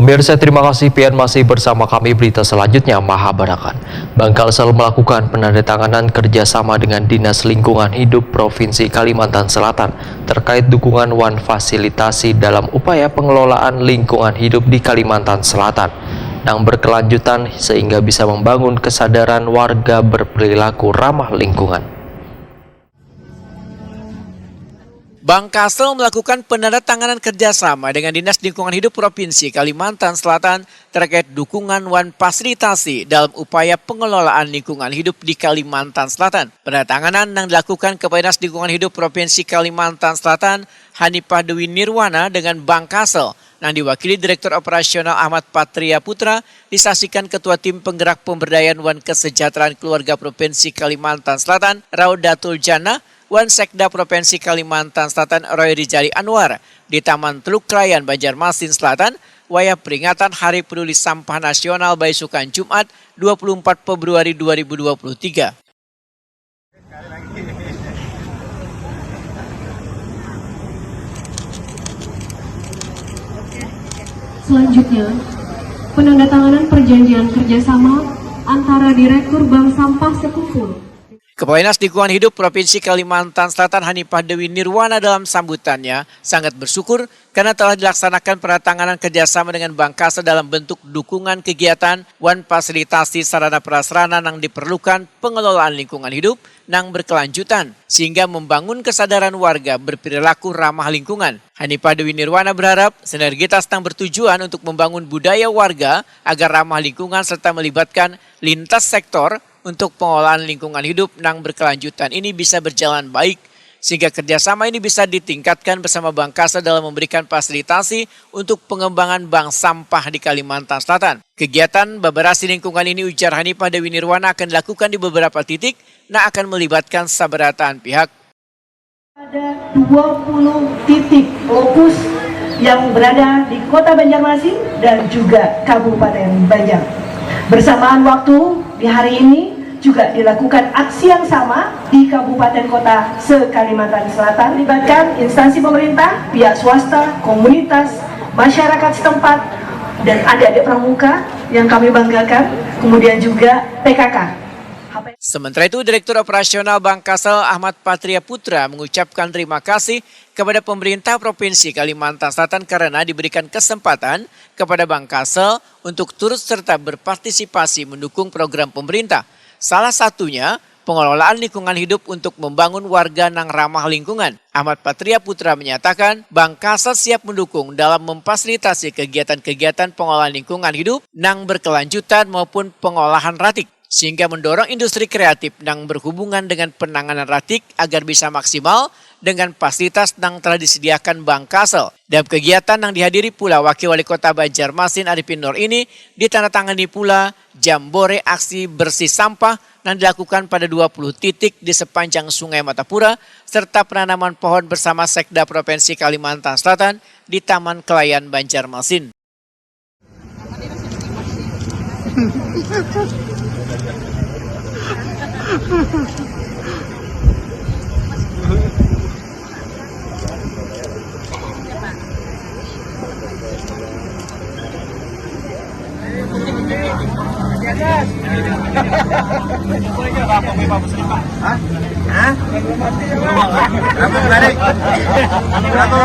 Pemirsa, terima kasih pian masih bersama kami. Berita selanjutnya, Mahabarakan. Kalsel melakukan penandatanganan kerjasama dengan Dinas Lingkungan Hidup Provinsi Kalimantan Selatan terkait dukungan fasilitasi dalam upaya pengelolaan lingkungan hidup di Kalimantan Selatan yang berkelanjutan sehingga bisa membangun kesadaran warga berperilaku ramah lingkungan. Kalsel melakukan penandatanganan kerjasama dengan Dinas Lingkungan Hidup Provinsi Kalimantan Selatan terkait dukungan fasilitasi dalam upaya pengelolaan lingkungan hidup di Kalimantan Selatan. Penandatanganan yang dilakukan kepada Dinas Lingkungan Hidup Provinsi Kalimantan Selatan, Hanifah Dewi Nirwana dengan Kalsel yang diwakili Direktur Operasional Ahmad Patria Putra, disaksikan Ketua Tim Penggerak Pemberdayaan Kesejahteraan Keluarga Provinsi Kalimantan Selatan, Raudatul Jannah, Sekda Provinsi Kalimantan Selatan Roy Rijali Anwar di Taman Teluk Krayan, Banjarmasin Selatan, wayah peringatan Hari Peduli Sampah Nasional Baisukan Jumat 24 Februari 2023. Selanjutnya, penandatanganan perjanjian kerjasama antara Direktur Bank Sampah Sekumpul. Kepala Dinas Lingkungan Hidup Provinsi Kalimantan Selatan Hanifah Dewi Nirwana dalam sambutannya sangat bersyukur karena telah dilaksanakan penandatanganan kerjasama dengan Kalsel dalam bentuk dukungan kegiatan fasilitasi sarana prasarana yang diperlukan pengelolaan lingkungan hidup yang berkelanjutan sehingga membangun kesadaran warga berperilaku ramah lingkungan. Hanifah Dewi Nirwana berharap sinergitas yang bertujuan untuk membangun budaya warga agar ramah lingkungan serta melibatkan lintas sektor untuk pengelolaan lingkungan hidup yang berkelanjutan ini bisa berjalan baik sehingga kerjasama ini bisa ditingkatkan bersama Kalsel dalam memberikan fasilitasi untuk pengembangan bank sampah di Kalimantan Selatan. Kegiatan baberasi lingkungan ini, ujar Hanifah Dewi Nirwana, akan dilakukan di beberapa titik yang akan melibatkan sabarataan pihak. Ada 20 titik fokus yang berada di Kota Banjarmasin dan juga Kabupaten Banjar. Bersamaan waktu di hari ini juga dilakukan aksi yang sama di kabupaten kota se-Kalimantan Selatan, melibatkan instansi pemerintah, pihak swasta, komunitas, masyarakat setempat, dan adik-adik pramuka yang kami banggakan, kemudian juga PKK. Sementara itu, Direktur Operasional Kalsel Ahmad Patria Putra mengucapkan terima kasih kepada pemerintah Provinsi Kalimantan Selatan karena diberikan kesempatan kepada Kalsel untuk turut serta berpartisipasi mendukung program pemerintah. Salah satunya pengelolaan lingkungan hidup untuk membangun warga yang ramah lingkungan. Ahmad Patria Putra menyatakan Kalsel siap mendukung dalam memfasilitasi kegiatan-kegiatan pengelolaan lingkungan hidup yang berkelanjutan maupun pengolahan ratik, sehingga mendorong industri kreatif yang berhubungan dengan penanganan ratik agar bisa maksimal dengan fasilitas yang telah disediakan Kalsel. Dalam kegiatan yang dihadiri pula Wakil Wali Kota Banjarmasin Arifin Nur ini, ditandatangani pula Jambore Aksi Bersih Sampah yang dilakukan pada 20 titik di sepanjang Sungai Matapura, serta penanaman pohon bersama Sekda Provinsi Kalimantan Selatan di Taman Kelayan Banjarmasin. Berapa